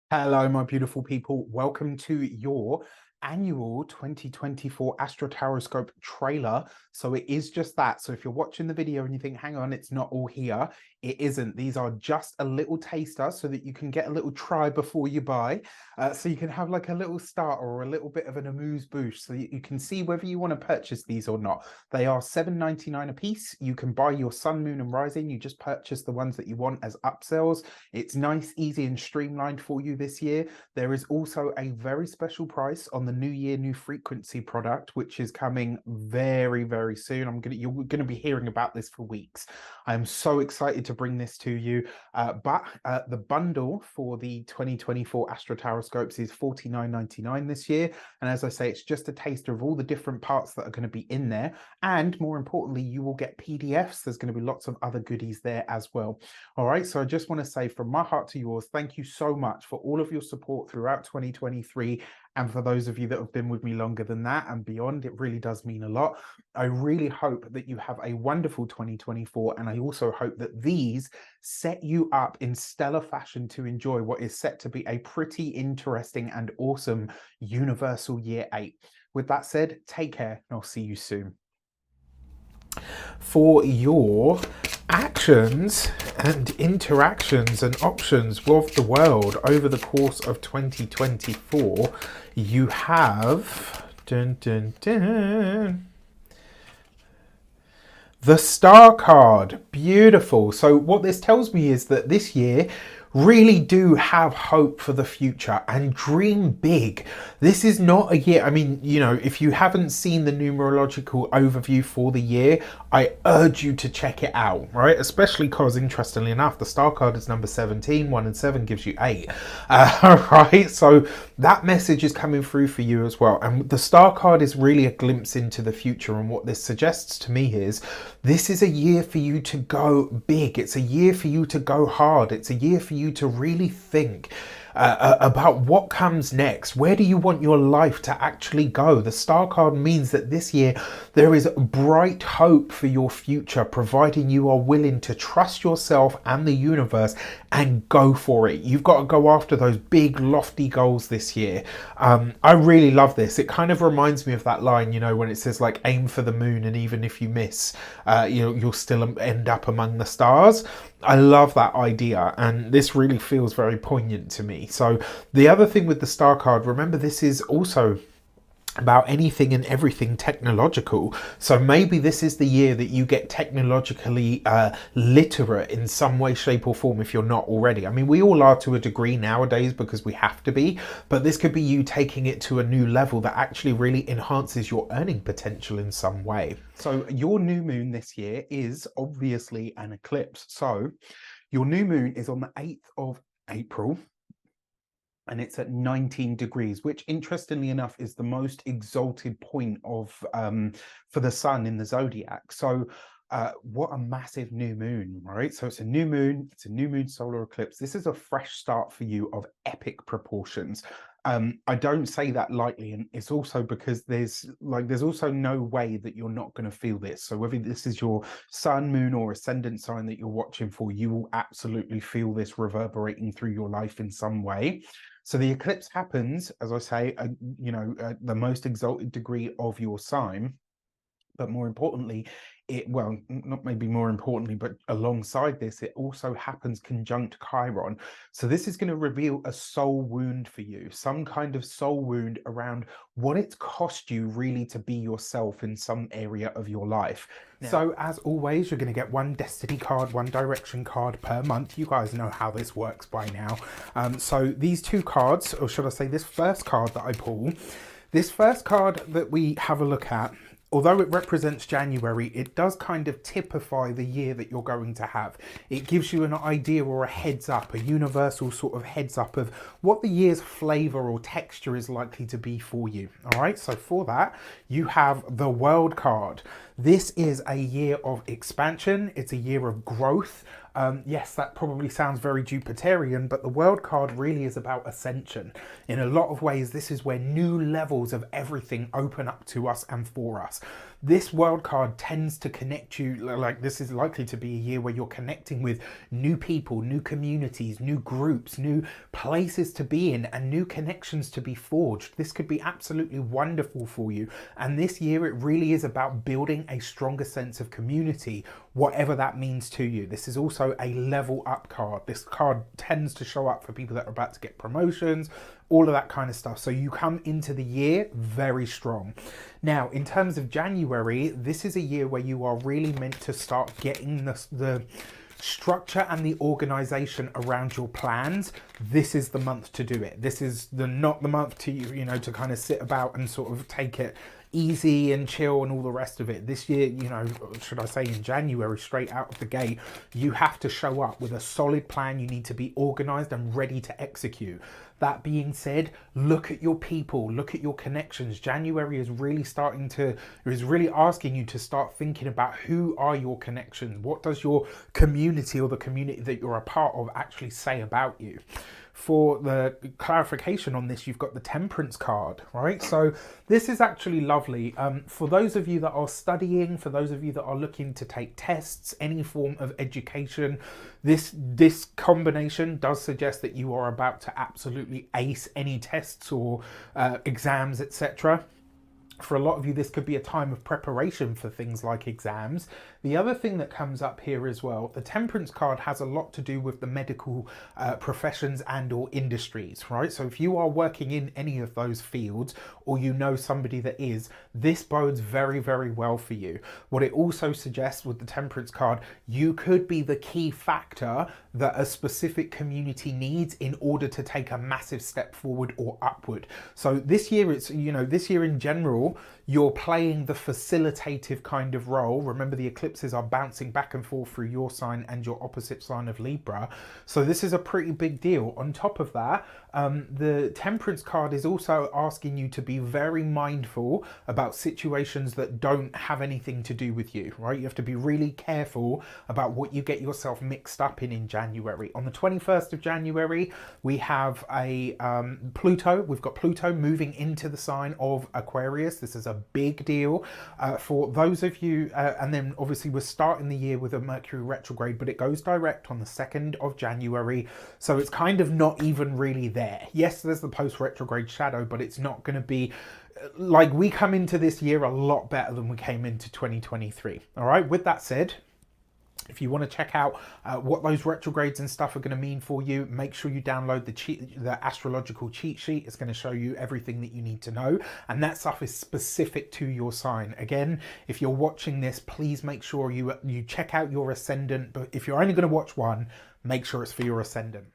Hello, my beautiful people. Welcome to your annual 2024 Astro-Tarotscope trailer. So it is just that. So if you're watching the video and you think, hang on, it's not all here, it isn't. These are just a little taster so that you can get a little try before you buy. So you can have like a little starter or a little bit of an amuse-bouche so you can see whether you want to purchase these or not. They are $7.99 a piece. You can buy your sun, moon and rising. You just purchase the ones that you want as upsells. It's nice, easy and streamlined for you this year. There is also a very special price on the New Year, New Frequency product, which is coming very, very soon. You're gonna be hearing about this for weeks. I'm so excited to bring this to you. But the bundle for the 2024 Astro-Tarotscopes is $49.99 this year. And as I say, it's just a taster of all the different parts that are going to be in there. And more importantly, you will get PDFs. There's going to be lots of other goodies there as well. All right, so I just want to say from my heart to yours, thank you so much for all of your support throughout 2023. And for those of you that have been with me longer than that and beyond, it really does mean a lot. I really hope that you have a wonderful 2024. And I also hope that these set you up in stellar fashion to enjoy what is set to be a pretty interesting and awesome universal year 8. With that said, take care and I'll see you soon. For your actions and interactions and options with the world over the course of 2024, you have the Star card. Beautiful. So what this tells me is that this year, really do have hope for the future and dream big. This is not a year, I mean, you know, if you haven't seen the numerological overview for the year, I urge you to check it out, right? Especially because, interestingly enough, the Star card is number 17, 1 and 7 gives you 8, right? So that message is coming through for you as well. And the Star card is really a glimpse into the future. And what this suggests to me is this is a year for you to go big. It's a year for you to go hard. It's a year for you to really think about what comes next. Where do you want your life to actually go? The Star card means that this year there is bright hope for your future, providing you are willing to trust yourself and the universe and go for it. You've got to go after those big lofty goals this year. I really love this. It kind of reminds me of that line, you know, when it says like aim for the moon and even if you miss, you'll still end up among the stars. I love that idea, and this really feels very poignant to me. So the other thing with the Star card, remember this is also about anything and everything technological. So maybe this is the year that you get technologically literate in some way, shape or form if you're not already. I mean, we all are to a degree nowadays because we have to be, but this could be you taking it to a new level that actually really enhances your earning potential in some way. So your new moon this year is obviously an eclipse. So your new moon is on the 8th of April. And it's at 19 degrees, which interestingly enough is the most exalted point of for the sun in the zodiac. So what a massive new moon, right? So it's a new moon solar eclipse. This is a fresh start for you of epic proportions. I don't say that lightly, and it's also because there's also no way that you're not going to feel this. So whether this is your sun, moon or ascendant sign that you're watching for, you will absolutely feel this reverberating through your life in some way. So the eclipse happens, as I say, the most exalted degree of your sign. But more importantly, not maybe more importantly, but alongside this, it also happens conjunct Chiron. So this is going to reveal a soul wound for you, some kind of soul wound around what it's cost you really to be yourself in some area of your life. Now, so as always, you're going to get one destiny card, one direction card per month. You guys know how this works by now. So these two cards, or should I say this first card that I pull, this first card that we have a look at, although it represents January, it does kind of typify the year that you're going to have. It gives you an idea or a heads up, a universal sort of heads up of what the year's flavor or texture is likely to be for you. All right, so for that, you have the World card. This is a year of expansion. It's a year of growth. Yes, that probably sounds very Jupiterian, but the world card really is about ascension. In a lot of ways, this is where new levels of everything open up to us and for us. This world card tends to connect you, like this is likely to be a year where you're connecting with new people, new communities, new groups, new places to be in, and new connections to be forged. This could be absolutely wonderful for you. And this year, it really is about building a stronger sense of community, whatever that means to you. This is also a level up card. This card tends to show up for people that are about to get promotions, all of that kind of stuff. So you come into the year very strong. Now, in terms of January, this is a year where you are really meant to start getting the structure and the organization around your plans. This is the month to do it. This is not the month to, you know, to kind of sit about and sort of take it easy and chill and all the rest of it. This year, you know, should I say in January, straight out of the gate, you have to show up with a solid plan. You need to be organized and ready to execute. That being said, look at your people, look at your connections. January is really really asking you to start thinking about who are your connections? What does your community or the community that you're a part of actually say about you? For the clarification on this, you've got the Temperance card, right? So this is actually lovely. For those of you that are studying, for those of you that are looking to take tests, any form of education, this combination does suggest that you are about to absolutely ace any tests or exams, etc. For a lot of you, this could be a time of preparation for things like exams. The other thing that comes up here as well, the Temperance card has a lot to do with the medical professions and or industries, right? So if you are working in any of those fields or you know somebody that is, this bodes very, very well for you. What it also suggests with the Temperance card, you could be the key factor that a specific community needs in order to take a massive step forward or upward. So this year, this year in general, you're playing the facilitative kind of role. Remember, the eclipses are bouncing back and forth through your sign and your opposite sign of Libra. So this is a pretty big deal. On top of that, the Temperance card is also asking you to be very mindful about situations that don't have anything to do with you, right? You have to be really careful about what you get yourself mixed up in January. On the 21st of January, we have Pluto. We've got Pluto moving into the sign of Aquarius. This is a big deal for those of you. And then obviously we're starting the year with a Mercury retrograde, but it goes direct on the 2nd of January. So it's kind of not even really there. Yes, there's the post-retrograde shadow, but it's not going to be like, we come into this year a lot better than we came into 2023. All right, with that said, if you want to check out what those retrogrades and stuff are going to mean for you, make sure you download the Astrological cheat sheet. It's going to show you everything that you need to know, and that stuff is specific to your sign. Again, if you're watching this, please make sure you check out your Ascendant, but if you're only going to watch one, make sure it's for your Ascendant.